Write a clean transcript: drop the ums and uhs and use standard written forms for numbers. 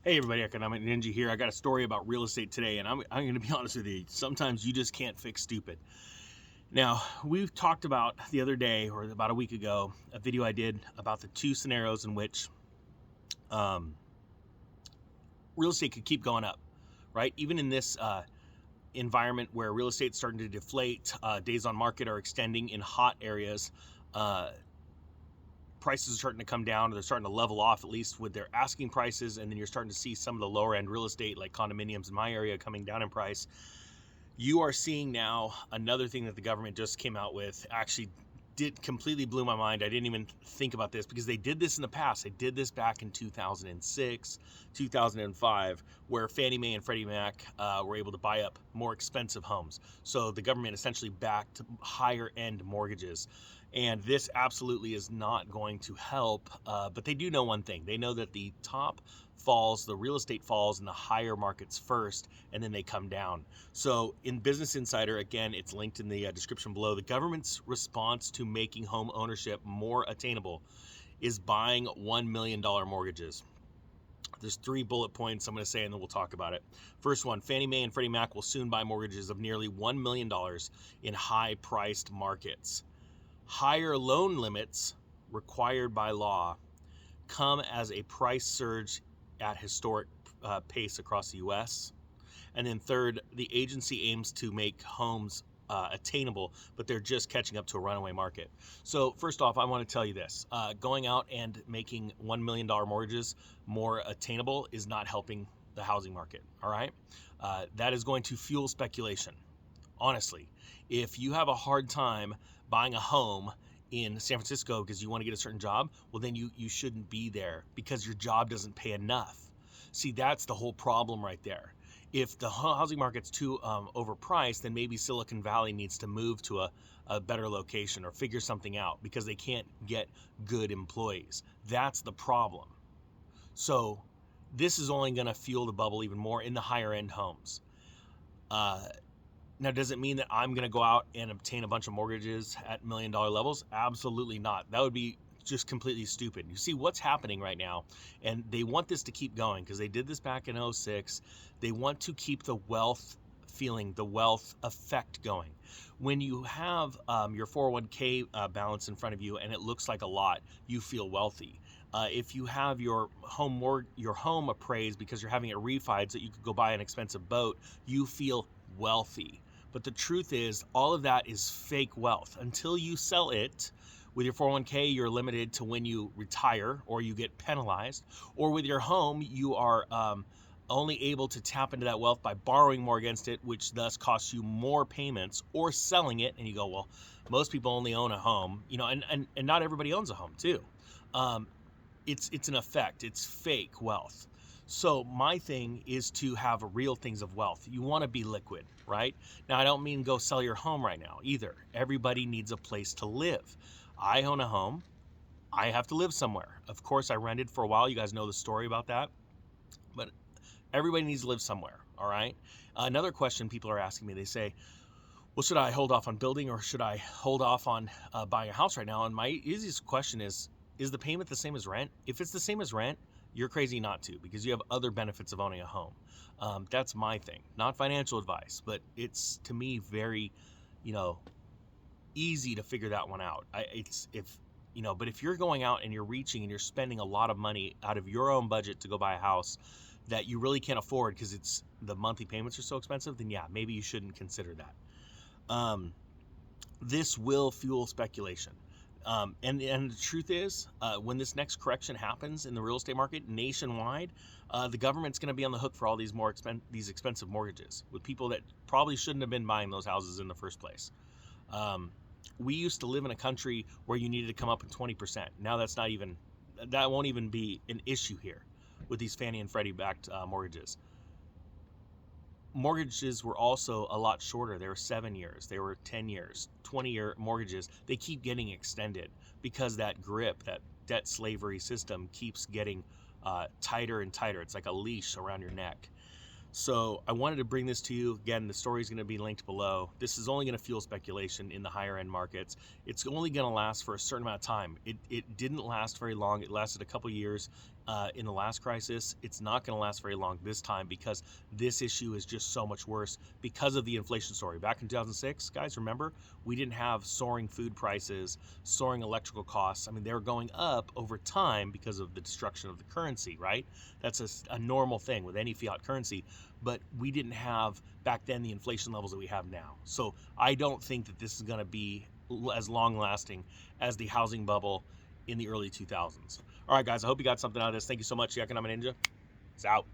Hey everybody, Economic Ninja here. I got a story about real estate today, and I'm going to be honest with you. Sometimes you just can't fix stupid. Now, we've talked about the other day, or about a week ago, a video I did about the two scenarios in which real estate could keep going up, right? Even in this environment where real estate's starting to deflate, days on market are extending in hot areas, prices are starting to come down, or they're starting to level off, at least with their asking prices, and then you're starting to see some of the lower end real estate like condominiums in my area coming down in price. You are seeing now another thing that the government just came out with. Actually completely blew my mind. I didn't even think about this because they did this in the past. They did this back in 2006, 2005, where Fannie Mae and Freddie Mac were able to buy up more expensive homes. So the government essentially backed higher end mortgages. And this absolutely is not going to help, but they do know one thing. They know that the top falls, the real estate falls in the higher markets first, and then they come down. So in Business Insider, again, it's linked in the description below, the government's response to making home ownership more attainable is buying $1 million mortgages. There's 3 bullet points I'm going to say, and then we'll talk about it. First one, Fannie Mae and Freddie Mac will soon buy mortgages of nearly $1 million in high-priced markets. Higher loan limits required by law come as a price surge at historic pace across the U.S. And then third, the agency aims to make homes attainable, but they're just catching up to a runaway market. So first off, I want to tell you this. Going out and making $1 million mortgages more attainable is not helping the housing market, all right? That is going to fuel speculation. Honestly, if you have a hard time buying a home in San Francisco because you want to get a certain job, well, then you shouldn't be there because your job doesn't pay enough. See, that's the whole problem right there. If the housing market's too overpriced, then maybe Silicon Valley needs to move to a better location or figure something out because they can't get good employees. That's the problem. So this is only going to fuel the bubble even more in the higher end homes. Now, does it mean that I'm going to go out and obtain a bunch of mortgages at $1 million levels? Absolutely not. That would be just completely stupid. You see what's happening right now, and they want this to keep going because they did this back in 2006. They want to keep the wealth feeling, the wealth effect going. When you have your 401k balance in front of you and it looks like a lot, you feel wealthy. If you have your home appraised because you're having it refied so you could go buy an expensive boat, you feel wealthy. But the truth is, all of that is fake wealth. Until you sell it, with your 401k, you're limited to when you retire or you get penalized. Or with your home, you are only able to tap into that wealth by borrowing more against it, which thus costs you more payments, or selling it. And you go, well, most people only own a home, and not everybody owns a home too. It's an effect. It's fake wealth. So my thing is to have real things of wealth. You want to be liquid, right? Now, I don't mean go sell your home right now either. Everybody needs a place to live. I own a home. I have to live somewhere. Of course, I rented for a while. You guys know the story about that. But everybody needs to live somewhere, all right? Another question people are asking me, they say, well, should I hold off on building or should I hold off on buying a house right now? And my easiest question is the payment the same as rent? If it's the same as rent, you're crazy not to, because you have other benefits of owning a home. That's my thing. Not financial advice, but it's, to me, very, easy to figure that one out. But if you're going out and you're reaching and you're spending a lot of money out of your own budget to go buy a house that you really can't afford because the monthly payments are so expensive, then yeah, maybe you shouldn't consider that. This will fuel speculation. And the truth is, when this next correction happens in the real estate market nationwide, the government's going to be on the hook for all these these expensive mortgages with people that probably shouldn't have been buying those houses in the first place. We used to live in a country where you needed to come up with 20%. Now that won't even be an issue here with these Fannie and Freddie backed mortgages. Mortgages were also a lot shorter. They were 7 years, they were 10 years, 20-year mortgages. They keep getting extended because that grip, that debt slavery system keeps getting tighter and tighter. It's like a leash around your neck. So I wanted to bring this to you. Again, the story is going to be linked below. This is only going to fuel speculation in the higher end markets. It's only going to last for a certain amount of time. It didn't last very long. It lasted a couple years in the last crisis. It's not going to last very long this time because this issue is just so much worse because of the inflation story. Back in 2006, guys, remember, we didn't have soaring food prices, soaring electrical costs. I mean, they were going up over time because of the destruction of the currency, right? That's a normal thing with any fiat currency, but we didn't have back then the inflation levels that we have now. So I don't think that this is going to be as long lasting as the housing bubble in the early 2000s. All right, guys, I hope you got something out of this. Thank you so much. The Economic Ninja is out.